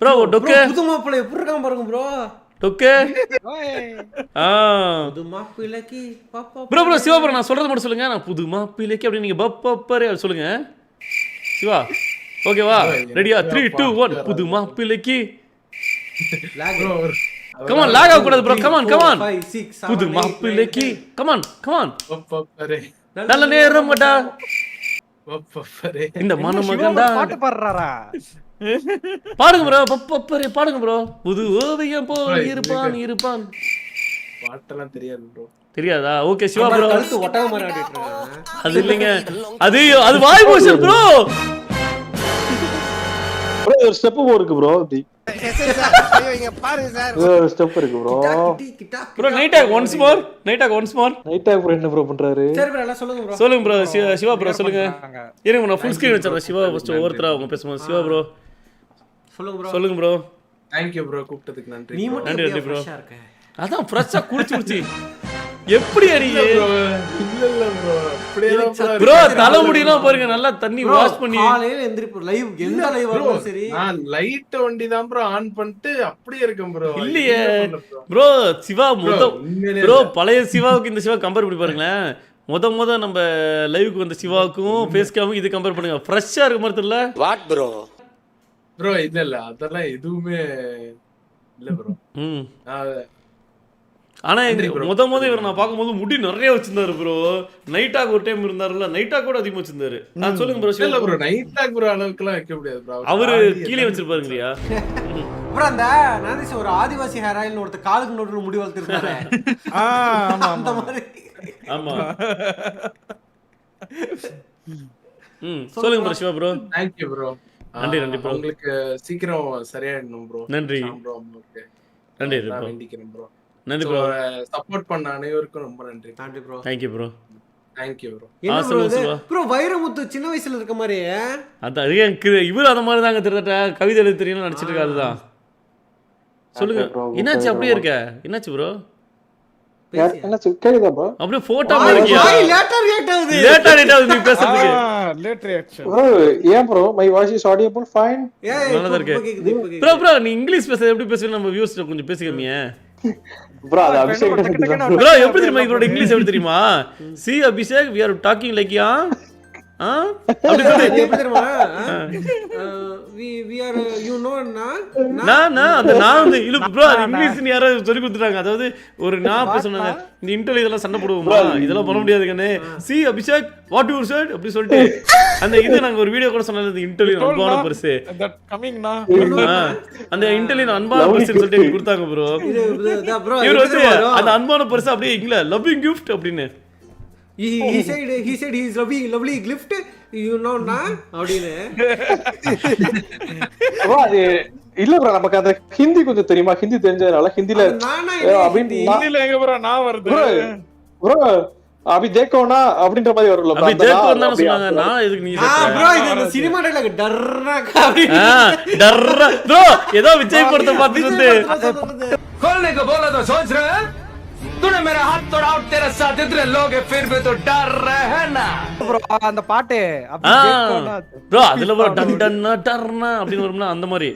Bro டொக்கு புது மாப்பிள்ளை எப்படி இருக்கான் பாருங்க ப்ரோ. டொக்கு புது மாப்பிள்ளைக்கு ப்ரோ ப்ரோ சிவா ப்ரோ நான் சொல்றது மட்டும் சொல்லுங்க. நான் புது மாப்பிள்ளைக்கு அப்படி நீங்க பப்பப்பரே சொல்லுங்க சிவா. ஓகேவா? ரெடியா? 3 2 1 புது மாப்பிள்ளைக்கு. Come on, lag ஆக கூடாது bro. Come on, come on. புது மாப்பிள்ளைக்கு. Come on, come on. நல்ல நேரம்டா. இந்த மனமகன்டா. பாட்டு பாடுறாரா? பாடுங்க bro. பப்பப்பரே பாடுங்க bro. புது ஓவியம் போல் இருப்பான் இருப்பான். பாட்டெல்லாம் தெரியாது bro. தெரியாதா? Okay Siva bro. கழுத்து ஒட்டக மாதிரி ஆடிட்டு இருக்கான். அது இல்லங்க. அது வாய் மோஷன் bro. bro ஒரு ஸ்டெப் இருக்கு bro. ஐயோ இங்க பாருங்க சார். ஒரு ஸ்டெப் இருக்கு bro. bro night tag once more. night tag once more. night tag bro என்ன bro பண்றாரு? சரி bro எல்லாம் சொல்லுங்க bro. சொல்லுங்க bro. சிவா bro சொல்லுங்க. இருங்க நான் ஃபுல் ஸ்கிரீன் வச்சிரேன். சிவா ஃபர்ஸ்ட் ஒவ்வொருத்தரா அவங்க பேசும்போது சிவா bro சொல்லுங்க bro. சொல்லுங்க bro. Thank you bro கூப்பிட்டதுக்கு நன்றி. நீ மட்டும் நன்றி bro. ஃப்ரெஷ்ஷா இருக்க. அதான் ஃப்ரெஷ்ஷா குளிச்சு எப்படி அடியே இல்ல bro. அப்படியே தான் bro தலைமுடிலாம் பாருங்க நல்லா தண்ணி வாஷ் பண்ணி காலையில எந்திரிப்பு லைவ் எந்த லைவ் வரும் சரி. நான் லைட் வண்டி தான் bro ஆன் பண்ணிட்டு அப்படியே இருக்கேன் bro. இல்லையே bro சிவா bro பழைய சிவாவுக்கு இந்த சிவா கம்பேர் பண்ணி பாருங்களேன். முத நம்ம லைவுக்கு வந்த சிவாவுக்கும் ஃபேஸ் கேமுக்கும் இது கம்பேர் பண்ணுங்க. ஃப்ரெஷ்ஷா இருக்க மாதிரி தெரியல. வாட் bro bro இல்ல அதெல்லாம் எதுவுமே இல்ல bro. ஆனா முத இவர் நான் பார்க்கும்போது முடி நிறைய வச்சிருந்தாரு ப்ரோ. நைட்டாக் ஒரு டைம் இருந்தாருல, நைட்டாக் கூட அதிகமா வச்சிருந்தாரு. நான் சொல்லுங்க ப்ரோ. இல்ல ப்ரோ நைட்டாக் ப்ரோ அளவுக்குலாம் வைக்க முடியாது ப்ரோ. அவரு கீழே வச்சிருப்பாருங்கறியா ப்ரோ? அந்த நானிஸ் ஒரு ஆதிவாசி ஹேர் ஆயில் ஒருத்த காலுக்கு நடுவுல முடி வளர்த்திருக்காரு. ஆமா அந்த மாதிரி. ஆமா. சொல்லுங்க bro Siva bro. Thank you bro. நன்றி ப்ரோ. உங்களுக்கு சீக்கிரம் சரியாயிடணும் ப்ரோ. நன்றி ப்ரோ. ஓகே. நன்றி நான் ப்ரோ. வேண்டிக்கிறேன் ப்ரோ. நன்றி ப்ரோ. சப்போர்ட் பண்ண அனைவருக்கும் ரொம்ப நன்றி. நன்றி bro. Thank you bro. Thank you bro. என்ன ப்ரோ இது? சொல்லுங்க ப்ரோ வைரமுத்து சின்ன வயசுல இருக்க மாதிரி. அதான் இவர் அந்த மாதிரி தாங்க திருட்ட கவிதை எழுத தெரியும் நடிச்சிட்டு இருக்காரு தான். சொல்லுங்க என்னாச்சு அப்படியே இருக்க? என்னாச்சு ப்ரோ? என்ன கேக்குதா bro? அப்படியே போட்டோ மாறிக்கியா? லேட்டா ரியாக்ட் ஆகுது. லேட்டா நீ பேசுறதுக்கு. Late reaction. bro ஏன் bro my voice is audible fine? நல்லா இருக்கு. ப்ரோ நீ இங்கிலீஷ் பேச எப்படி பேசுவீங்க நம்ம வியூஸ் கொஞ்சம் பேசிக்கமியே. bro அது அபிஷேக் ப்ரோ எப்படி தெரியுமா இவரோட இங்கிலீஷ் எப்படி தெரியுமா? C Abhishek we are talking like யா அப்படி சொல்லு. எப்படி தெரியுமா? we are you know நான் அந்த நான் வந்து இல்ல ப்ரோ இங்கிலீஷ் நீ யாரோ சொல்லி கொடுத்துட்டாங்க. அதாவது ஒரு நான் பேசுனாங்க இந்த இன்டர்வியூ இதெல்லாம் சண்டை போடுவோமா இதெல்லாம் பண்ண முடியாது கண்ணே. C Abhishek what you said அப்படி சொல்லிட்டு அந்த இது நாங்க ஒரு வீடியோ கூட சொன்னது இந்த இன்டர்வியூ அன்பான பரிசு தட் கமிங் நா அந்த இன்டர்வியூ அன்பான பரிசுன்னு சொல்லிட்டு கொடுத்தாங்க ப்ரோ. ப்ரோ இவர் வந்து அந்த அன்பான பரிசு அப்படியே இங்கில லவ்விங் கிஃப்ட் அப்படின்னு he said he is lovely gift you know na அப்படினே. bro அது இல்ல bro நமக்கு அந்த ஹிந்தி கொஞ்சம் தெரியுமா? ஹிந்தி தெரிஞ்சதால ஹிந்தில நானா ஹிந்தில எங்க bro நான் வருது bro அபி தேக்கோனா அப்படின்ற மாதிரி வரும்ல bro. அப்படி தேக்கோனா சொன்னாங்க. நான் எதுக்கு நீ bro இது சினிமா டைலாக் டர்ரா காவி டர்ரா bro ஏதோ விஜய் படத்தை பார்த்துட்டு வந்து खोलने को बोला तो सोच रहे हैं तूने मेरा हाथ तोड़ा और तेरे साथ इतने लोग हैं फिर भी तो डर रहे हैं ना bro அந்த பாட்டு அப்படி கேட்கோனா bro அதுல bro டன் டன்னா டர்னா அப்படி வரும்னா அந்த மாதிரி.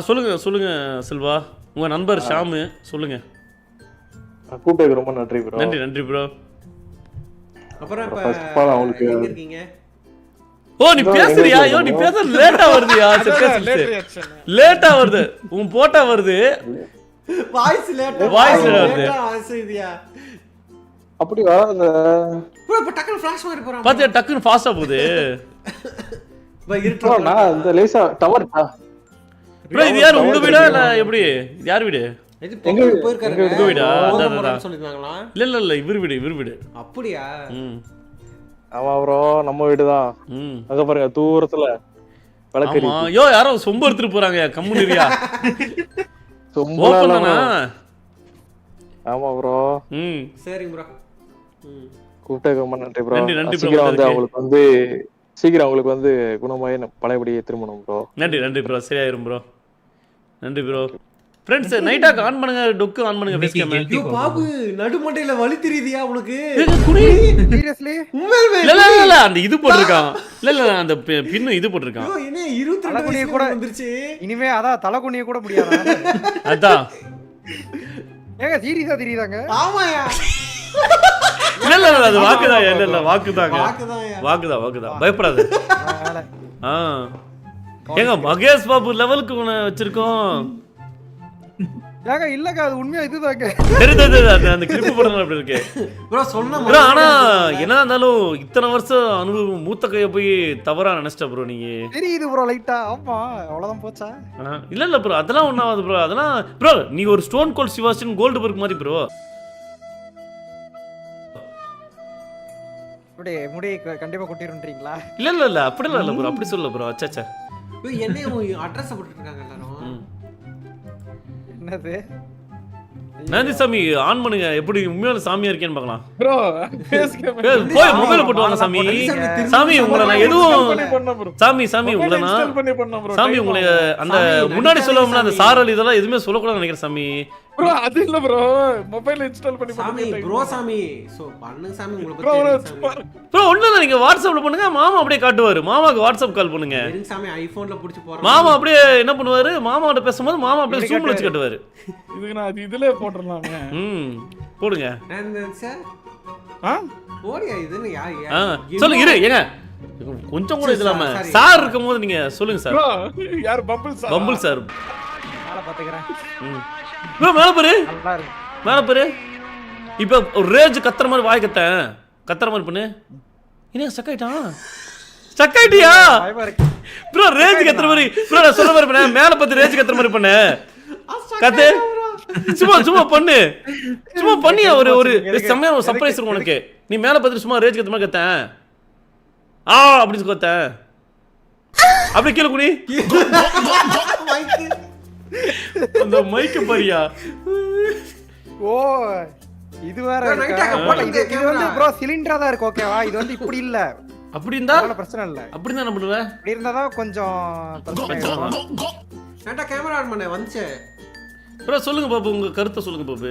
சொல்லுங்க செல்வா உங்க நண்பர் ஷாம் சொல்லுங்க. கூப்பிட்டதுக்கு ரொம்ப நன்றி bro. நன்றி ப்ரோ. அப்புறம் இப்ப first of all அவங்களுக்கு எங்க இருக்கீங்க? நீ பேசுறியா? நீ பேச லேட்டா வருதுயா. லேட் ரியாக்ஷன் லேட்டா வருது. உன் போட்டா வருது. வாய்ஸ் லேட்டா வருது. வாய்ஸ் இதுயா. அப்படி வராத bro இப்ப டக்குனு ஃபிளாஷ் மாதிரி போறான். பாத்தியா டக்குன்னு ஃபாஸ்டா போகுது. பை bro இருட்டா. நான் இந்த லேசா டவர் ப்ரோ இது யார் உங்க வீடா இல்ல எப்படி? யார் வீடு? இது பொங்கல் போயிருக்காரு. உங்க வீடா? அதான் சொல்லிருந்தாங்களா? இல்ல இவர் வீடு. அப்படியா? ஆமா bro நம்ம வீடு தான். அங்க பாருங்க தூரத்துல விளக்கறி. ஆமா யாரோ சொம்பு எடுத்துட்டு போறாங்க கம்முனிரியா. சொம்புனா ஆமா bro. சரி bro. கூப்பிட்டதுக்கு ரொம்ப நன்றி bro. நன்றி சீக்கிரம் அவங்களுக்கு வந்து குணமாயி பழையபடியே திரும்பணும் bro. நன்றி ப்ரோ. சரியாயிரும் ப்ரோ. நன்றி ப்ரோ. ஃப்ரெண்ட்ஸ் நைட்டாக் ஆன் பண்ணுங்க, டொக்கு ஆன் பண்ணுங்க ஃபேஸ் கேம். ஐயோ பாபு நடுமண்டையில வலி தெரியுதியா உனக்கு? குடி. சீரியஸ்லி உண்மையிலே இல்ல அந்த இது போட்டுருக்கான். இல்ல அந்த பின்னு இது போட்டுருக்கான். ஐயோ என்ன 22 தலைகுனிய வயசுல கூட வந்துருச்சு. இனிமே அதான் தலை குனிய கூட முடியாது. அதான். ஏங்க சீரியஸா தெரியுதாங்க? ஆமாயா. இல்ல அது வாக்குதான். இல்ல வாக்குதாங்க. வாக்குதான்யா. வாக்குதான். பயப்படாத. ஏங்க மகேஷ் பாபு லெவலுக்கு உன்னை வச்சிருக்கோம். ஏங்க இல்லங்க அது உண்மையா இதுதாங்க. தெரியுது அந்த கிளிப் போடுறது அப்படி இருக்கு. ப்ரோ சொன்ன ப்ரோ ஆனா என்ன இருந்தாலும் இத்தனை வருஷம் அனுபவம் மூத்த கைய போய் தவறா நினைச்சிட்ட ப்ரோ நீங்க. தெரியுது ப்ரோ லைட்டா. ஆமா அவ்வளவுதான் போச்சா? இல்ல ப்ரோ அதெல்லாம் ஒண்ணாவது ப்ரோ. அதெல்லாம் ப்ரோ நீ ஒரு ஸ்டோன் கோல்ட் சிவாஸ்டின் கோல்ட்பர்க் மாதிரி ப்ரோ. அப்படியே முடி கண்டிப்பா கொட்டிருன்றீங்களா? இல்ல அப்படிலாம் இல்ல ப்ரோ. அப்படி சொல்ல ப்ரோ. அச்சா என்ன அட்ரஸ் போட்டுட்டு இருக்காங்க எல்லாரும். என்னது? நந்தி சாமி ஆன் பண்ணுங்க. எப்படி உண்மையான சாமியா இருக்கேன்னு பார்க்கலாம். ப்ரோ ஃபேஸ் கேம் போய் மொபைல போட்டு வாங்க சாமி. சாமி உங்களை நான் எதுவும் சாமி உங்களை நான் சாமி உங்களை அந்த முன்னாடி சொல்லுவோம்னா அந்த சாரல் இதெல்லாம் எதுவுமே சொல்லக்கூடாதுன்னு நினைக்கிறேன் சாமி. ப்ரோ அது இல்ல ப்ரோ மொபைல் இன்ஸ்டால் பண்ணி சாமி ப்ரோ சாமி சோ பண்ணுங்க சாமி உங்களை ப்ரோ பத்தி. ப்ரோ ஒண்ணும் இல்ல நீங்க வாட்ஸ்அப்ல பண்ணுங்க. மாமா அப்படியே காட்டுவாரு. மாமாக்கு வாட்ஸ்அப் கால் பண்ணுங்க. தெரியும் சாமி ஐபோன்ல புடிச்சு போறோம். மாமா அப்படியே என்ன பண்ணுவாரு? மாமாவோட பேசும்போது மாமா அப்படியே ஜூம்ல வச்சு காட்டுவாரு. இதுக்கு நான் அது இதுல போட்டுறலாமே. போடுங்க. சார் ஆ போடியா இதுன்னு யார் சொல்லுங்க இரு ஏங்க கொஞ்சம் கூட இல்லாம சார் இருக்கும்போது நீங்க சொல்லுங்க சார். ப்ரோ யார் பம்பிள் சார் மேல பாத்துக்கறேன். ப்ரோ மேல பாரு. நல்லா இருக்கு. மேல பாரு. இப்போ ஒரு ரேஜ் கத்துற மாதிரி வாய் கத்துற மாதிரி பண்ணு. என்ன ஸ்டக் ஆயிட்டியா? பயமா இருக்கு. ப்ரோ ரேஜ் கத்துற மாதிரி ப்ரோ நான் சொல்ற மாதிரி பண்ணு. மேல பார்த்து ரேஜ் கத்துற மாதிரி பண்ணு. கத்து. சும்மா பண்ணு. சும்மா பண்ணியா ஒரு செமையான ஒரு சர்ப்ரைஸ் இருக்கும் உனக்கு. நீ மேல பார்த்து சும்மா ரேஜ் கத்துற மாதிரி கத்தேன். அப்படி கத்தேன். அப்படி கீழே குனி. அந்த மைக்க பாரியா. ஓ இது வேற இருக்கு. இது வந்து ப்ரோ சிலிண்டரா தான் இருக்கு ஓகேவா? இது வந்து இப்படி இல்ல. அப்படி இருந்தா பிரச்சனை இல்ல. அப்படி தான் என்ன பண்ணுவ? இப்படி இருந்தா தான் கொஞ்சம் பிரச்சனை இருக்கும். சேட்டா கேமரா ஆன் பண்ண வந்துச்சு. ப்ரோ சொல்லுங்க பாபு உங்க கருத்தை சொல்லுங்க பாபு.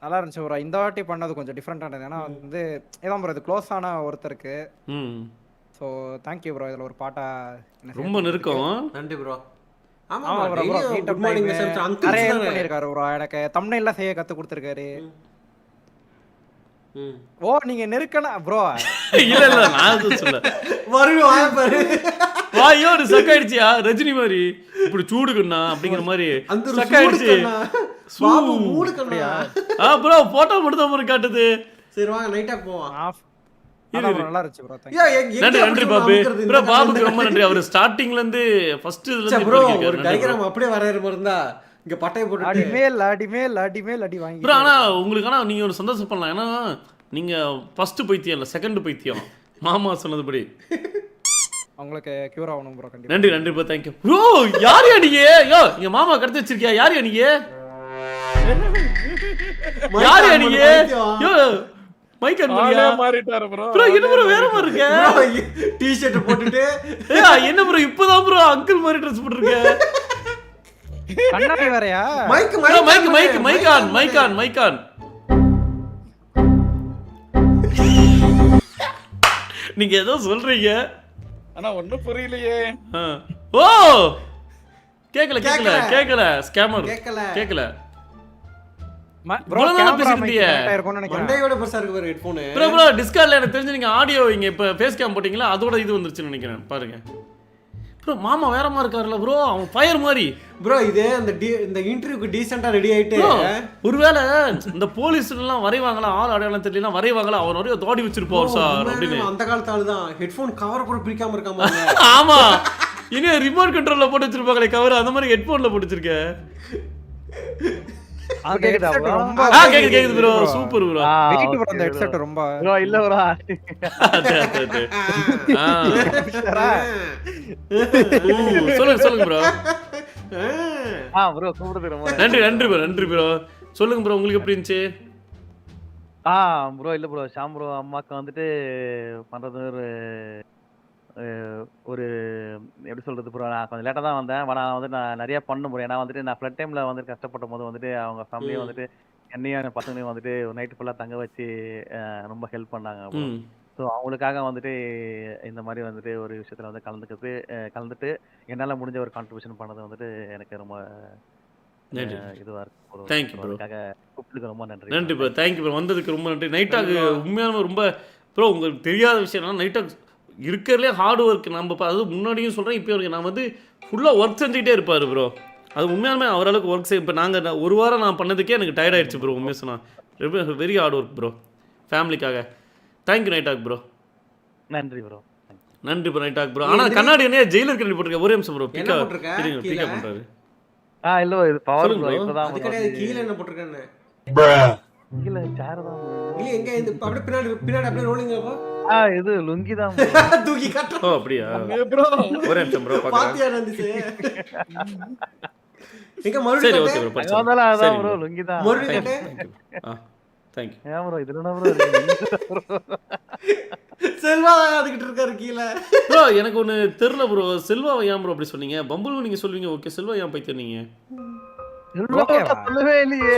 நல்லா இருந்துச்சு ப்ரோ. இந்த வாட்டி பண்ணது கொஞ்சம் டிஃபரெண்டா இருந்தது. ஏன்னா வந்து இதான் ப்ரோ இது க்ளோஸ் ஆன ஒருத்தருக்கு. So thank you bro. இதில் ஒரு பாட்டா ரொம்ப நெருக்கம். நன்றி ப்ரோ. ஆமா bro good morning message uncle பண்ணிருக்காரு ப்ரோ. எனக்கு தம்ப்நெயில்ல செய்ய கத்து கொடுத்திருக்காரு. ஓ நீங்க நெருக்கனா ப்ரோ? இல்ல நான் சொல்ல வருவா பாரு. வாயோ ஒரு சக் ஆயிடுச்சியா ரஜினி மாதிரி. இப்படி சூடுக்குண்ணா அப்படிங்கிற மாதிரி அந்த சக் ஆயிடுச்சு. பாபு மூடு கண்ணையா? ப்ரோ போட்டோ மட்டும் தான் மாதிரி காட்டுது. சரி வாங்க நைட்டா போவோம். நல்லா இருந்துச்சு ப்ரோ. நன்றி பாபு. ப்ரோ பாபுக்கு ரொம்ப நன்றி. அவர் ஸ்டார்டிங்ல இருந்து ஃபர்ஸ்ட் இதுல இருந்து ப்ரோ ஒரு டயகிராம் அப்படியே வரையற மாதிரி இருந்தா இங்க பட்டைய போட்டு அடிமேல் அடி வாங்கி. ப்ரோ ஆனா உங்களுக்கு ஆனா நீங்க ஒரு சந்தோஷம் பண்ணலாம். ஏன்னா நீங்க ஃபர்ஸ்ட் பைத்தியம் இல்ல செகண்ட் பைத்தியம். மாமா சொன்னதுபடி உங்களுக்கு கியூர் ஆகணும் ப்ரோ. கண்டிப்பா நன்றி ப்ரோ. Thank you bro. யார் நீங்க? யோ இங்க மாமா கடத்தி வச்சிருக்கியா? யார் நீங்க? யார் நீங்க? யோ மைக் ஆன் பண்ணியா? மாறிட்டாரு ப்ரோ. ப்ரோ என்ன ப்ரோ வேற மாதிரி இருக்க? டி-ஷர்ட் போட்டுட்டு என்ன ப்ரோ இப்போதான் ப்ரோ அங்கிள் மாதிரி ட்ரெஸ் போட்டுருக்க. கண்ணாடி வேறயா? Mic on. நீங்க ஏதோ சொல்றீங்க ஆனா ஒண்ணும் புரியலையே. ஓ கேக்கல ஸ்கேமர் கேக்கல. ப்ரோ மண்டையோட பெருசா இருக்கு பாரு ஹெட்போன். ப்ரோ டிஸ்கார்ட்ல எனக்கு தெரிஞ்சு நீங்க ஆடியோ இங்க இப்ப ஃபேஸ் கேம் போட்டீங்களா அதோட இது வந்துருச்சுன்னு நினைக்கிறேன். பாருங்க ப்ரோ மாமா வேற மாதிரி இருக்காருல ப்ரோ. அவன் ஃபயர் மாதிரி ப்ரோ. இது இந்த இன்டர்வியூக்கு டீசென்ட்டா ரெடி ஆயிட்டு ஒருவேளை இந்த போலீஸ் எல்லாம் வரைவாங்களா ஆள் அடையாளம் தெரியல வரைவாங்களா அவர் நிறைய தோடி வச்சிருப்போம் சார் அப்படின்னு. அந்த காலத்து ஆளு தான் ஹெட்போன் கவர் கூட பிரிக்காம இருக்காம. ஆமா இனி ரிமோட் கண்ட்ரோல்ல போட்டு வச்சிருப்பாங்களே கவர் அந்த மாதிரி ஹெட்போன்ல போட்டு வச்சிருக்க. கேக்குது bro. Super bro. Wait bro அந்த ஹெட்செட் ரொம்ப ப்ரோ இல்ல ப்ரோ. சொல்லுங்க ப்ரோ. ப்ரோ கூப்பிடுறது ரொம்ப நன்றி ப்ரோ. சொல்லுங்க ப்ரோ உங்களுக்கு எப்படி இருந்துச்சு? ப்ரோ இல்ல ப்ரோ ஷாம் ப்ரோ அம்மாக்கு வந்துட்டு பண்றது ஒரு ஒரு எப்படி சொல்றது ப்ரோ, நான் கொஞ்சம் லேட்டா தான் வந்தேன். நான் வந்து நான் நிறைய பண்ண ப்ரோ. ஏன்னா வந்துட்டு நான் ஃப்ளட் டைம்ல வந்து கஷ்டப்படும் போது வந்துட்டு அவங்க ஃபேமிலியும் வந்துட்டு என்னையும் என் பசங்களையும் வந்துட்டு நைட்டு ஃபுல்லா தங்க வச்சு ரொம்ப ஹெல்ப் பண்ணாங்க ப்ரோ. ம் ஸோ அவங்களுக்காக வந்துட்டு இந்த மாதிரி வந்துட்டு ஒரு விஷயத்துல வந்து கலந்துட்டு என்னால முடிஞ்ச ஒரு கான்ட்ரிபியூஷன் பண்ணது வந்துட்டு எனக்கு ரொம்ப நன்றி. இதுவா இருக்கு ப்ரோ. Thank you bro. அதுக்காக கூப்பிட்டுக்கு ரொம்ப நன்றி. நன்றி ப்ரோ, தேங்க்யூ ப்ரோ, வந்ததுக்கு ரொம்ப நன்றி. நைட்டாக உண்மையான ரொம்ப ப்ரோ உங்களுக்கு தெரியாத விஷயம் நைட்டாக இருக்கிறதுலே ஹார்ட் ஒர்க். நம்ம அது முன்னாடியும் சொல்கிறேன், இப்போ இருக்கு நான் வந்து ஃபுல்லாக ஒர்க் செஞ்சுக்கிட்டே இருப்பார் ப்ரோ. அது உண்மையாலுமே அவரளவுக்கு ஒர்க் செய்ய இப்போ நாங்கள் ஒரு வாரம் நான் பண்ணதுக்கே எனக்கு டயர்ட் ஆயிடுச்சு ப்ரோ. உண்மையாக சொன்னால் வெரி ஹார்ட் ஒர்க் ப்ரோ ஃபேமிலிக்காக. தேங்க்யூ நைட்டாக் ப்ரோ. நன்றி ப்ரோ. நன்றி ப்ரோ நைட்டாக் ப்ரோ. ஆனால் கண்ணாடி என்ன ஜெயிலர் கண்ணாடி போட்டிருக்கேன். ஒரே நிமிஷம் ப்ரோ, என்ன பிக்கா போட்டிருக்க? பிக்கா பண்ணுறாரு. இல்ல இது பவர் சொல்லுங்க ப்ரோ. bro. இப்பதான் அது கிடையாது, கீழே என்ன போட்டிருக்கேன்னு. இல்ல சேர் தான் bro. இல்ல எங்க இந்த அப்படியே பின்னாடி அப்படியே ரோலிங் அப்போ இது லுங்கி தான் தூக்கி கட்ட ஓ அப்படியா, ப்ரோ ஒரே நிமிஷம் ப்ரோ பார்க்குறேன். பாத்தியா நந்திச்சு எங்க சரி மறுபடியும் ஓகே கட்டு? ப்ரோ படிச்சு. அதான் ப்ரோ லுங்கி தான். மறுபடியும் கட்டு. தேங்க்யூ. ஏன் ப்ரோ இதுல என்ன ப்ரோ செல்வா அதுக்கிட்டு இருக்காரு கீழே. ப்ரோ எனக்கு ஒன்று தெரில ப்ரோ, செல்வாவை ஏன் ப்ரோ அப்படி சொன்னீங்க? பம்புலும் நீங்கள் சொல்லுவீங்க ஓகே, செல்வா ஏன் பைத்தியம் நீங்க சொல்லவே இல்லையே.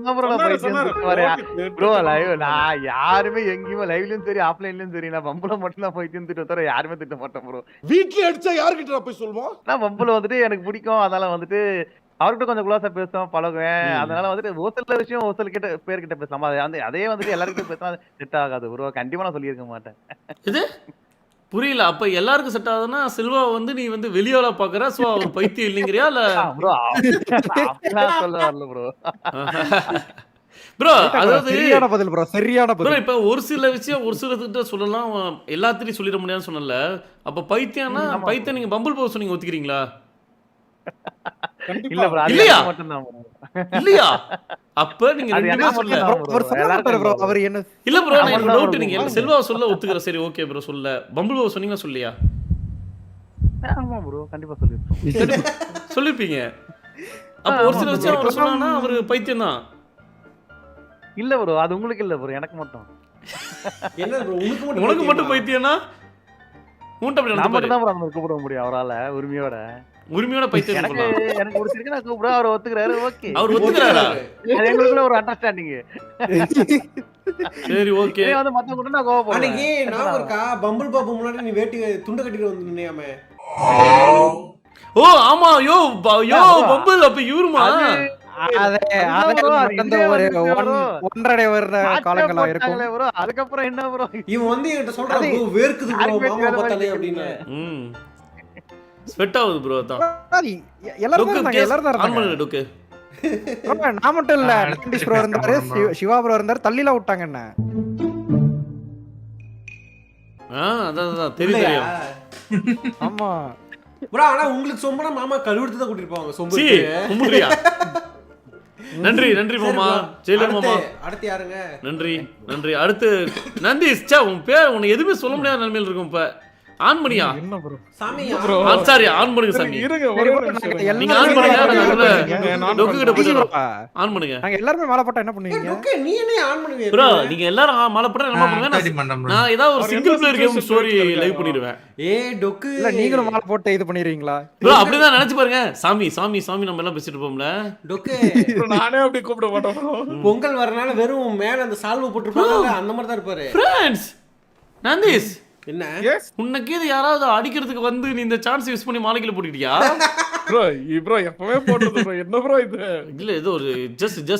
சொல்லலையா? ப்ரோ லைவ் நான் யாருமே எங்கேயுமே லைவ்லயும் சரி ஆஃப்லைன்லயும் சரி நான் பம்புல மட்டும் தான் போய் திட்டு தவிர யாருமே திட்ட மாட்டேன் ப்ரோ. வீட்ல அடிச்சா யார்கிட்ட போய் சொல்லுவோம்? நான் பம்புல வந்துட்டு எனக்கு பிடிக்கும், அதனால வந்துட்டு அவர்கிட்ட கொஞ்சம் க்ளோஸா பேசுவேன் பழகுவேன். அதனால வந்துட்டு ஒரு விஷயம் ஒரு கிட்ட பேர்கிட்ட பேசலாமா, அதே வந்துட்டு எல்லாருக்கிட்ட பேசினா செட் ஆகாது ப்ரோ. கண்டிப்பா நான் சொல்லியிருக்க மாட்டேன். இது புரியல. அப்ப எல்லாருக்கும் செட் ஆகுதுன்னா செல்வா வந்து நீ வந்து வெளியால பாக்குற, சோ அவர் பைத்தியம் இல்லைங்கிறியா இல்ல ப்ரோ அப்படிலாம் சொல்ல வரல ப்ரோ. ப்ரோ? அதாவது சரியான பதில் ப்ரோ, சரியான ப்ரோ பதில். இப்ப ஒரு சில விஷயம் ஒரு சிலர்கிட்ட சொல்லலாம், எல்லாத்தையும் சொல்லிட முடியாதுன்னு சொன்னல. அப்ப பைத்தியம்னா பைத்தியம் நீங்க பம்பிள் போக சொன்னீங்க, ஒத்துக்கிறீங்களா? இல்ல ப்ரோ, அது இல்லையா? எனக்கு மட்டும் தான் ப்ரோ. இல்லையா? அப்ப நீங்க அது ரெண்டுமே எனக்கு சொல்லல. மட்டும் தான் அவர் சொல்ல மாட்டாரு ப்ரோ, அவர் என்ன இல்ல ப்ரோ, நான் ஆமா, டவுட் bro. நீங்க செல்வா சொல்ல ஒத்துக்கிறேன். சரி ஓகே ப்ரோ, சொல்ல பம்பிள் போக சொன்னீங்களா சொல்லியா? ஆமா ப்ரோ கண்டிப்பா சொல்லிருக்கோம். சொல்லிருப்பீங்க. அப்ப ஒரு சில விஷயம் அவர் சொன்னானா அவர் பைத்தியம் தான். இல்ல ப்ரோ, அது உங்களுக்கு இல்ல ப்ரோ, எனக்கு மட்டும். என்ன bro, உனக்கு மட்டும் பைத்தியம்னா உன்ட்ட அப்படி நான் நடந்து மட்டும் தான் ப்ரோ அந்த கூப்பிட முடியும் அவரால உரிமையோட. உரிமையோட பைத்தியம் எனக்கு சொல்லலாம். எனக்கு பிடிச்சிருக்கு, நான் கூப்பிடுறேன், அவர் ஒத்துக்கிறாரு, ஓகே. அவர் ஒத்துக்கிறாரா? அது எங்களுக்குள்ள ஒரு அண்டர்ஸ்டாண்டிங். சரி ஓகே. வந்து மத்த கூட நான் கோவப்படுறேன். அன்னைக்கு நான் இருக்கா பம்பிள் பாபு முன்னாடி நீ வேட்டி துண்டு கட்டிட்டு வந்து நின்னையாமே. ஓ ஆமா, யோ பம்பிள் அப்ப இவருமா? ஒன்றரை வருட காலங்களா இருக்கும். ப்ரோ அதுக்கப்புறம் என்ன ப்ரோ? இவன் வந்து என்கிட்ட சொல்றான் bro, வேர்க்குது bro மாமா பார்த்தாலே அப்படின்னு. ஸ்வெட் ஆகுது ப்ரோ. அதான் எல்லாரும் தான் இருந்தாங்க, எல்லாரும் தான் ஆன் இருந்தாங்க. பண்ணுங்க டோக்கு. bro, நான் மட்டும் இல்ல, நந்தீஷ் ப்ரோ இருந்தாரு, சிவா ப்ரோ இருந்தாரு, தள்ளில விட்டாங்க என்ன. அதான் தெரியும். ஆமா bro, ஆனா உங்களுக்கு சொம்பனா மாமா கழுவிட்டு தான் கூட்டிட்டு போவாங்க சொம்பு. சீ கும்பிடுறியா? நன்றி நன்றி மாமா, ஜெயிலர் மாமா. அடுத்து யாருங்க? நன்றி. அடுத்து நந்தீஷ். சே உன் பேர் உன்னை எதுவுமே சொல்ல முடியாத நிலைமையில இருக்கும். இப்ப ஆன் பண்ணியா? என்ன ப்ரோ? சாமி சாரி ஆன் பண்ணுங்க சாமி. இருங்க சரி ஒரே bro, நிமிஷம் நாங்க இருங்க. நீங்க ஆன் பண்ணுங்க. எல்லாரும் டொக்கு கிட்ட போய் bro, ஆன் பண்ணுங்க. நாங்க எல்லாரும் மாலை போட்டா என்ன பண்ணுவீங்க? ஓகே, நீ என்ன ஆன் பண்ணுவீங்க ப்ரோ நீங்க எல்லாரும் மாலை போட்டா என்ன பண்ணுவேன்? நான் ஏதாவது ஒரு single player game story live பண்ணிடுவேன். டொக்கு இல்ல நீங்களும் மாலை போட்டு இது பண்ணிடுவீங்களா? ப்ரோ அப்படிதான் நினைச்சு பாருங்க. சாமி நம்ம எல்லாம் பேசிட்டு இருப்போம்ல. டொக்கு bro, நானே அப்படி கூப்பிட மாட்டேன் bro. பொங்கல் வரனால வெறும் மேல அந்த சால்வை போட்டுருப்பாங்க, அந்த மாதிரி தான் இருப்பாரு. ஃப்ரெண்ட்ஸ் நந்தீஷ், என்ன Yes உனக்கு இது யாராவது அடிக்கிறதுக்கு வந்து நீ இந்த சான்ஸ் யூஸ் பண்ணி மாலைக்குள்ள போட்டுக்கிட்டியா? bro எப்பவே போடுறது bro. என்ன bro இது? இல்ல ஏதோ ஒரு ஜஸ்ட்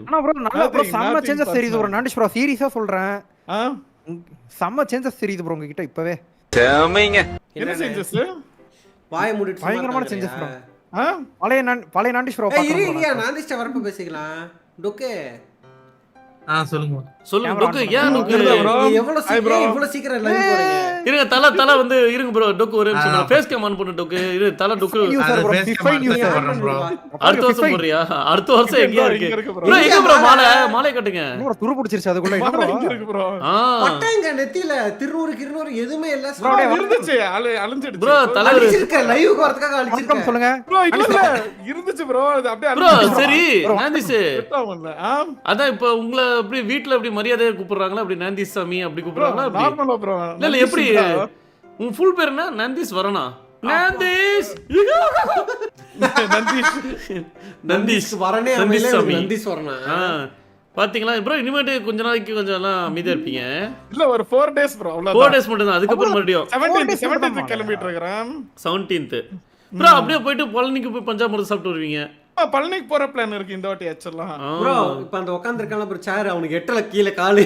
ஆனா ப்ரோ நல்ல ப்ரோ, செம்ம nothing சேஞ்சஸ் தெரியுது ப்ரோ. நந்தீஷ் ப்ரோ சீரியஸா சொல்றேன், ஆ செம்ம சேஞ்சஸ் தெரியுது ப்ரோ உங்ககிட்ட இப்பவே. என்ன செஞ்சஸ்? வாயை மூடிட்டு சும்மா பயங்கரமான இருக்காங்க சேஞ்சஸ் ப்ரோ. ஆ பழைய நந்தீஷ் ப்ரோ இரியா நாந்திஷ்ட வரப்ப பேசிக்கலாம். டொக்கு சொல்லுங்க சொல்லுங்க Camera டொக்கு. on ஏன் பண்ணுங்க. டொக்கு? bro. நீங்க எவ்வளவு சீக்கிரம் லைவ் போறீங்க? இருங்க தல வந்து இருங்க ப்ரோ. டொக்கு ஒரு நிமிஷம் ஃபேஸ் கேம் ஆன் பண்ணு டொக்கு. இரு தல டொக்கு. User bro, define user. அடுத்த வருஷம் போறியா? அடுத்த வருஷம் எங்க இங்க இருக்கு இருக்கு bro. ப்ரோ? எங்க ப்ரோ மாலை கட்டுங்க. இன்னொரு துரு பிடிச்சிருச்சு அதுக்குள்ள. என்ன மாலை ப்ரோ? இங்க இருக்கு bro. பட்டாங்க நெத்தியில திருநூறு எதுவுமே இல்ல. இருந்துச்சு அழிஞ்சிடுச்சு ப்ரோ தலைவர் அழிச்சிருக்க, லைவுக்கு வரதுக்காக வணக்கம் அழிச்சிருக்க. சொல்லுங்க. bro. இல்ல இருந்துச்சு bro. அது அப்படியே ப்ரோ. அழிஞ்சிடுச்சு. சரி நந்தீஷ், Set ஆகல. அதான் இப்ப உங்களை அப்படி வீட்ல அப்படி மரியாதையா கூப்பிடுறாங்களா? அப்படி நந்தீஷ் சாமி அப்படி bro கூப்பிடுறாங்களா? அப்படி நார்மலா bro. இல்ல எப்படி உன் ஃபுல் பேர் என்ன? நந்தீஸ் வரணா? நந்தீஸ் நந்தீஸ் வரனே நந்தீஸ் சாமி. நந்தீஸ் வரனா. பாத்தீங்களா ப்ரோ, இனிமேட்டு கொஞ்ச நாளைக்கு கொஞ்சம் எல்லாம் அமைதியா இருப்பீங்க. இல்ல ஒரு 4 days ப்ரோ, 4 days மட்டும் தான். அதுக்கப்புறம் மறுபடியும் 17th கிளம்பிட்டு இருக்கறேன். 17th bro. அப்படியே போயிட்டு பழனிக்கு போய் பஞ்சாமிர்தம் சாப்பிட்டு வருவீங்க. பழனிக்கு போற பிளான் இருக்கு இந்த வாட்டி ஆக்சுவலா. ப்ரோ இப்ப அந்த உட்கார்ந்திருக்கான ஒரு சேர் அவனுக்கு எட்டல கீழ காலு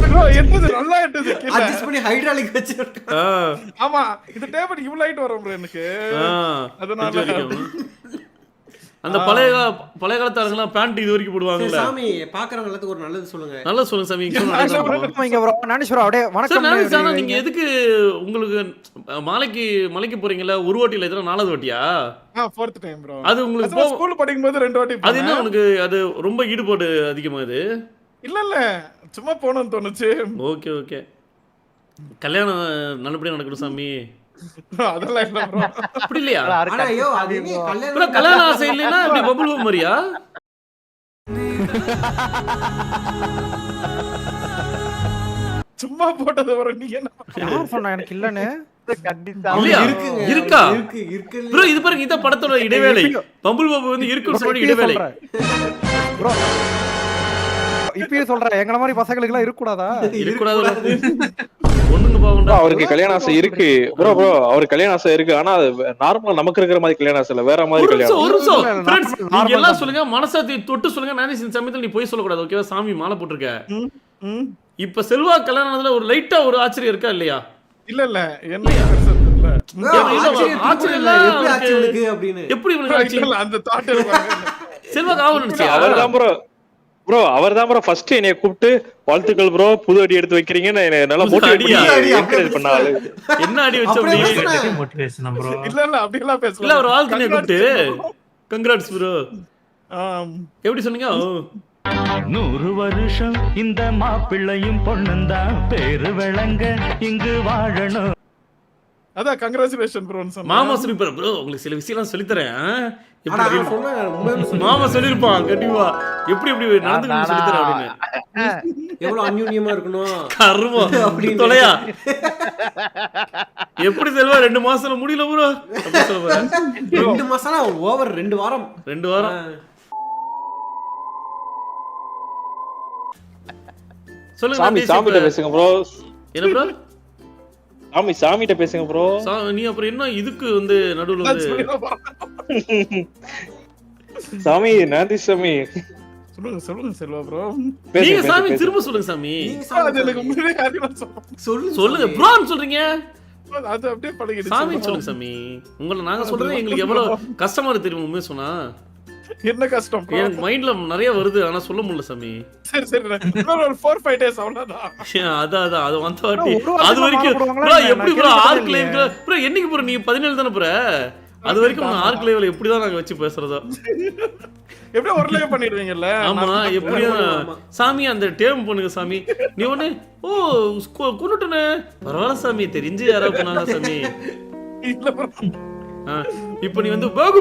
ப்ரோ எட்டது நல்லா எட்டது கீழ அட்ஜஸ்ட் பண்ணி ஹைட்ராலிக் வச்சிருக்கான். ஆமா இது டேபிள் இவ்வளவு லைட் வரும் ப்ரோ எனக்கு. அதனால அந்த பழைய காலத்து ஆளுங்கலாம் பேண்ட் இது வரைக்கும் போடுவாங்கல்ல. சாமி பாக்குறவங்க எல்லாத்துக்கும் ஒரு நல்லது சொல்லுங்க. நல்லா சொல்லுங்க சாமி. இங்க ப்ரோ நானேஸ்வரா அப்படியே வணக்கம். நானே நீங்க எதுக்கு உங்களுக்கு மலைக்கு போறீங்கல்ல, ஒரு வாட்டில இதெல்லாம் 4வது வாட்டியா? 4th time bro. அது உங்களுக்கு ஸ்கூல் படிக்கும்போது 2 வாட்டி. அது என்ன உங்களுக்கு அது ரொம்ப ஈடுபாடு அதிகமா இது? இல்ல சும்மா போணும்னு தோணுச்சு. Okay okay. கல்யாணம் நல்லபடியா நடக்கணும் சாமி. அதெல்லாம் இல்ல ப்ரோ. அப்படி இல்லையா? ஆனா ஐயோ அது நீ ப்ரோ கல்யாணம் ஆசை இல்லைன்னா இப்படி பபுள் பம் மாதிரியா? சும்மா போட்டது ப்ரோ. நீங்க என்ன யார் சொன்னா எனக்கு இல்லன்னு? இல்லையா? இருக்கா இருக்கு. ப்ரோ இது பாருங்க, இத படத்தோட இடைவேளை. பபுள் பம் வந்து இருக்குன்னு சொல்லி இடைவேளை. ப்ரோ இப்பயே சொல்றேன், எங்கள மாதிரி பசங்களுக்கு எல்லாம் இருக்க கூடாதா? இருக்கக்கூடாது. ஒண்ணுங்க பாவம்டா. அவருக்கு கல்யாண ஆசை இருக்கு ப்ரோ. அவருக்கு கல்யாண ஆசை இருக்கு. ஆனா நார்மலா நமக்கு இருக்கிற மாதிரி கல்யாண ஆசை இல்ல, வேற மாதிரி கல்யாணம். ஒரு நிமிஷம் ஃப்ரெண்ட்ஸ், நீங்க எல்லாம் சொல்லுங்க, மனசாத்தி தொட்டு சொல்லுங்க. நானே இந்த சமயத்துல நீ போய் சொல்லக்கூடாது, ஓகேவா? சாமி மாலை போட்டுருக்க. இப்ப செல்வா கல்யாணத்துல ஒரு லைட்டா ஒரு ஆச்சரியம் இருக்கா இல்லையா? இல்ல என்ன ஆச்சரியம் இல்ல. எப்படி ஆச்சு உனக்கு அப்படின்னு? எப்படி இவனுக்கு ஆச்சு? அந்த தாட் இருப்பாங்க. செல்வா காவல் நினைச்சா? அவர்தான் அவர்தான் ப்ரோ ஃபர்ஸ்ட் என்னைய கூப்பிட்டு வாழ்த்துக்கள் ப்ரோ, புது அடி எடுத்து வைக்கிறீங்கன்னு நல்லா மோட்டிவேட் பண்ணி என்கரேஜ் பண்ணாரு. என்ன அடி வச்ச அப்படி? இல்ல அப்படி எல்லாம் பேசல. இல்ல ஒரு வாழ்த்து நீ கூப்பிட்டு கங்க்ராட்ஸ் ப்ரோ எப்படி சொன்னீங்க? 100 வருஷம் இந்த மாப்பிள்ளையும் பொண்ணுந்தான் பேரு விளங்க இங்கு வாழணும். அதான் கங்க்ராச்சுலேஷன் ப்ரோன்னு சொன்னா. மாமா சொல்லிப்பாரு ப்ரோ, உங்களுக்கு சில விஷயம்லாம் சொல்லி தரேன். மாமா சொல்லிருப்பான் கண்டிப்பா, எப்படி எப்படி நடந்துக்கணும்னு சொல்லி தரேன் அப்படின்னு. எவ்வளவு அன்யூன்யமா இருக்கணும் கர்மம் அப்படி தொலையா. எப்படி செல்வா 2 மாசத்துல முடியல ப்ரோ? 2 மாசம்னா ஓவர் 2 வாரம். 2 வாரம். சொல்லுங்க சாமிட்ட பேசுங்க ப்ரோ. என்ன ப்ரோ? சாமிட்ட பேசுங்க ப்ரோ. நீ அப்புறம் என்ன இதுக்கு வந்து நடுவுல வந்து சாமி நந்தி சாமி சொல்லுங்க செல்வா ப்ரோ. நீங்க சாமி திரும்ப சொல்லுங்க சாமி. அது எனக்கு முன்னாடியே அறிவா சொல்லுங்க ப்ரோன்னு சொல்றீங்க. அது அப்படியே பழகிடுச்சு. சாமி சொல்லுங்க சாமி. உங்களை நாங்க சொல்றது எங்களுக்கு எவ்வளவு கஷ்டமா இருக்கு தெரியுமா? உண்மையா சொன்னா என்ன கஷ்டம்? எனக்கு மைண்ட்ல நிறைய வருது, ஆனா சொல்ல முடியல சாமி. சரி இன்னொரு 4-5 days அவ்வளவுதான். அதான் அது வந்த வாட்டி அது வரைக்கும் ப்ரோ எப்படி ப்ரோ ஆர்க் லைவ் ப்ரோ என்னைக்கு ப்ரோ? நீ 17 தானே ப்ரோ? அது வரைக்கும் ஆர்க் லைவ்ல எப்படி தான் நாங்க வச்சு பேசுறதோ எப்படியோ ஒரு லைவ் பண்ணிடுவீங்கல்ல. ஆமா எப்படியும் சாமி அந்த டேம் பண்ணுங்க சாமி. நீ ஒண்ணு கொண்டுட்டனே பரவாயில்ல சாமி, தெரிஞ்சு யாராவது பண்ணாங்க சாமி. இல்ல ப்ரோ இப்ப நீ வந்து பேகு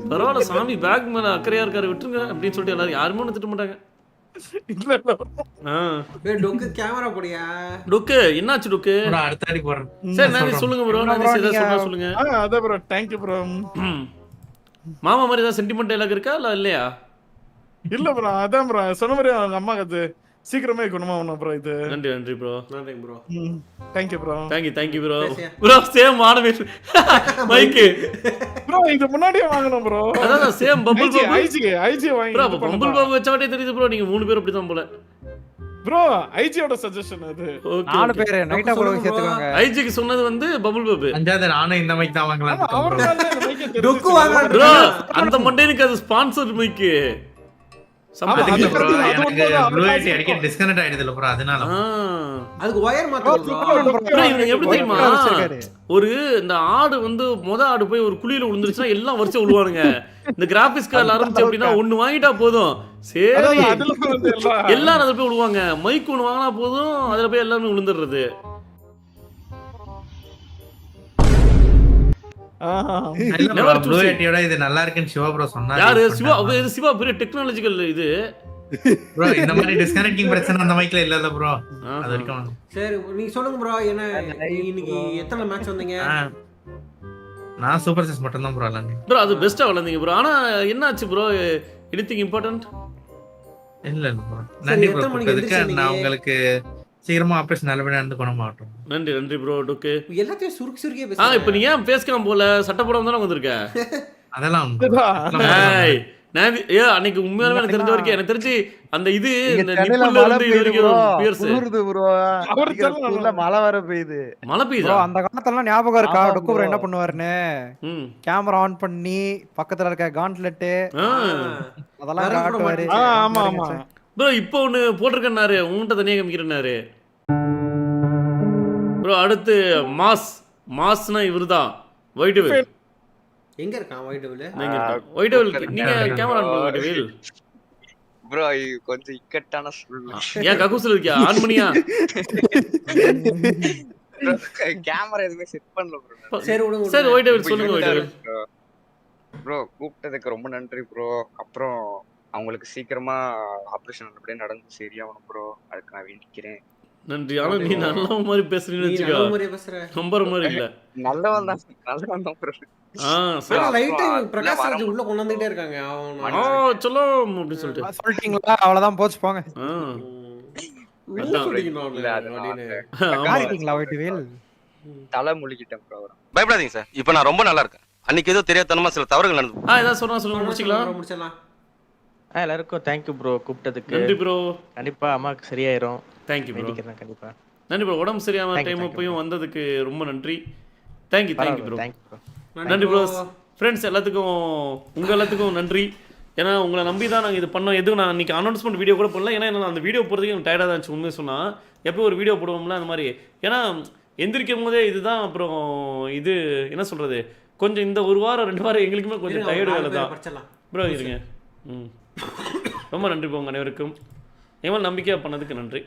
பரவாயில்ல சாமி, பேக் மேல அக்கறையா இருக்காரு விட்டுருங்க அப்படின்னு சொல்லிட்டு எல்லாரும் யாருமே ஒண்ணு திட்ட மாட்டாங்க. இல்ல டொக்கு கேமரா போடியா? டொக்கு என்னாச்சு டொக்கு? அடுத்த அடி போறேன். சரி நான் சொல்லுங்க ப்ரோ, நான் ஏதாவது சொல்லுங்க. அதான் ப்ரோ தேங்க் யூ ப்ரோ. மாமா மாதிரி ஏதாவது சென்டிமெண்ட் எல்லாம் இருக்கா இல்லையா? இல்ல ப்ரோ அதான் ப்ரோ சொன்ன மாதிரி அவங்க அம்மா அது சீக்கிரமே குணமாகணும் ப்ரோ. இது நன்றி bro. Thank you bro. Thank you bro same ஆனவே மைக் ப்ரோ இது முன்னாடியே வாங்கணும் ப்ரோ. அதான் சேம் பம்பிள் பாபு ஐஜி வாங்கி ப்ரோ. பம்பிள் பாபு வச்சவட்டே தெரியுது ப்ரோ, நீங்க 3 பேர் அப்படி தான் போல ப்ரோ. ஐஜியோட சஜஷன் அது. ஓகே 4 பேர் நைட்டா கூட சேர்த்துவாங்க. ஐஜிக்கு சொன்னது வந்து பம்பிள் பாபு. அஞ்சாவது நானும் இந்த மைக் தான் வாங்கலாம். டொக்கு வாங்க ப்ரோ. அந்த மண்டேனுக்கு அது ஸ்பான்சர் மைக். எனக்கு ப்ளூ ஐடி அடிக்க டிஸ்கனெக்ட் ஆயிடுதுல ப்ரோ, அதனால அதுக்கு வயர் மாத்தணும் ப்ரோ. இவங்க எப்படி தெரியுமா, ஒரு இந்த ஆடு வந்து ஆடு போய் ஒரு குழியில விழுந்துருச்சுன்னா எல்லாம் வரிசை விழுவானுங்க. இந்த கிராபிக்ஸ் கார்டு ஆரம்பிச்சு அப்படின்னா ஒண்ணு வாங்கிட்டா போதும், சரி எல்லாரும் அதுல போய் விழுவாங்க. மைக் ஒண்ணு வாங்கினா போதும், அதுல போய் எல்லாருமே விழுந்துடுறது. ப்ளூ ஐடியோட இது நல்லா இருக்குன்னு சிவா ப்ரோ சொன்னாரு. யாரு? சிவா பெரிய டெக்னாலஜிக்கல் இது ப்ரோ இந்த மாதிரி டிஸ்கனெக்டிங் பிரச்சனை அந்த மைக்ல இல்ல ப்ரோ. அது வரைக்கும் சரி நீங்க சொல்லுங்க ப்ரோ. என்ன இன்னைக்கு எத்தனை மேட்ச் வந்தீங்க? நான் சூப்பர் செஸ் மட்டும் தான் ப்ரோ விளையாண்டேன். ப்ரோ அது பெஸ்ட்டாக விளையாந்தீங்க ப்ரோ. ஆனால் என்னாச்சு ப்ரோ, எனிதிங் இம்பார்ட்டன்ட்? இல்ல ப்ரோ நன்றி ப்ரோ கூப்பிட்டதுக்கு. நான் உங்களுக்கு சீக்கிரமா ஆபரேஷன் நல்லபடியா இருந்து குணம் ஆகட்டும். நன்றி நன்றி ப்ரோ. டோக்கு எல்லாத்தையும் சுருக்கியே பேசுறீங்க. இப்போ நீ ஏன் பேஸ்க்கலாம் போல சட்டை போடாம தானே வந்திருக்க? அதெல்லாம் அன்னைக்கு உண்மையாலுமே எனக்கு தெரிஞ்ச வரைக்கும் எனக்கு தெரிஞ்சு அந்த இது இந்த நிப்புல இருந்து இது வரைக்கும் பியர்ஸ் மழை வர பெய்யுது. மழை பெய்யுதா? அந்த காலத்துல ஞாபகம் இருக்கா டொக்கு ப்ரோ என்ன பண்ணுவாருன்னு? கேமரா ஆன் பண்ணி பக்கத்துல இருக்க காண்ட்லெட் அதெல்லாம் காட்டுவாரு. ஆமா ஆமா ப்ரோ இப்போ ஒன்று போட்டிருக்கேன்னாரு, உங்கள்கிட்ட தனியாக காமிக்கிறேன்னாரு ப்ரோ. அடுத்து மாஸ்னா இவர் தான் ஒயிட் டெவில். எங்க இருக்கான் ஒயிட் டெவில்? ஒயிட் டெவில் நீங்க கேமரா ஆன் பண்ணுங்க. ஒயிட் டெவில் ப்ரோ கொஞ்சம் இக்கட்டான சூழ்நிலை. ஏன் கக்கூஸ்ல இருக்கியா? ஆன் பண்ணியா? கேமரா எதுவுமே செட் பண்ணல ப்ரோ. சரி விடுங்க. சரி ஒயிட் டெவில் சொல்லுங்க. ஒயிட் டெவில் ப்ரோ கூப்பிட்டதுக்கு ரொம்ப நன்றி ப்ரோ. அப்புறம் அவங்களுக்கு சீக்கிரமா ஆபரேஷன் அப்படியே நடந்து சரியாகணும் ப்ரோ. அதுக்கு நான் வேண்டிக்கிறேன். நன்றி. ஆனா நீ நல்ல மாதிரி பேசுறீன்னு வச்சுக்கோ. நம்பர் மாதிரி இல்ல. நல்லவன் தான் ப்ரோ. சரி லைட் பிரகாஷ் ராஜ் உள்ள கொண்டு வந்துட்டே இருக்காங்க. சொல்ல அப்படி சொல்லிட்டீங்களா? அவ்வளவுதான் போச்சு போங்க. தலை முழுகிட்டேன் ப்ரோ. பயப்படாதீங்க சார், இப்போ நான் ரொம்ப நல்லா இருக்கேன். அன்னைக்கு ஏதோ தெரியாதனமா சில தவறுகள் நடந்து. ஏதாவது சொல்லுங்க முடிச்சுக்கலாம். எல்லாருக்கும் தேங்க்யூ ப்ரோ கூப்பிட்டதுக்கு. நன்றி ப்ரோ. கண்டிப்பா அம்மாக்கு சரியாயிரும். Thank you bro. கண்டிப்பா நன்றி ப்ரோ. உடம்பு சரியான டைம் அப்பயும் வந்ததுக்கு ரொம்ப நன்றி. Thank you bro. நன்றி ப்ரோ. ஃப்ரெண்ட்ஸ் எல்லாத்துக்கும் உங்கள் எல்லாத்துக்கும் நன்றி. ஏன்னா உங்களை நம்பி தான் நாங்கள் இது பண்ணோம். எதுவும் நான் இன்றைக்கி அனௌன்ஸ்மெண்ட் வீடியோ கூட பண்ணல. ஏன்னா நான் அந்த வீடியோ போகிறதுக்கு எனக்கு டயர்டாக தான் இருந்துச்சு. உண்மையை சொன்னால் எப்போ ஒரு வீடியோ போடுவோம்ல அந்த மாதிரி. ஏன்னா எந்திரிக்கும் போதே இதுதான். அப்புறம் இது என்ன சொல்கிறது, கொஞ்சம் இந்த ஒரு வாரம் 2 வாரம் எங்களுக்குமே கொஞ்சம் டயர்டு வேலை தான் ப்ரோ. இருங்க. ரொம்ப நன்றி போங்க அனைவருக்கும். எவ்வளோ நம்பிக்கையாக பண்ணதுக்கு நன்றி.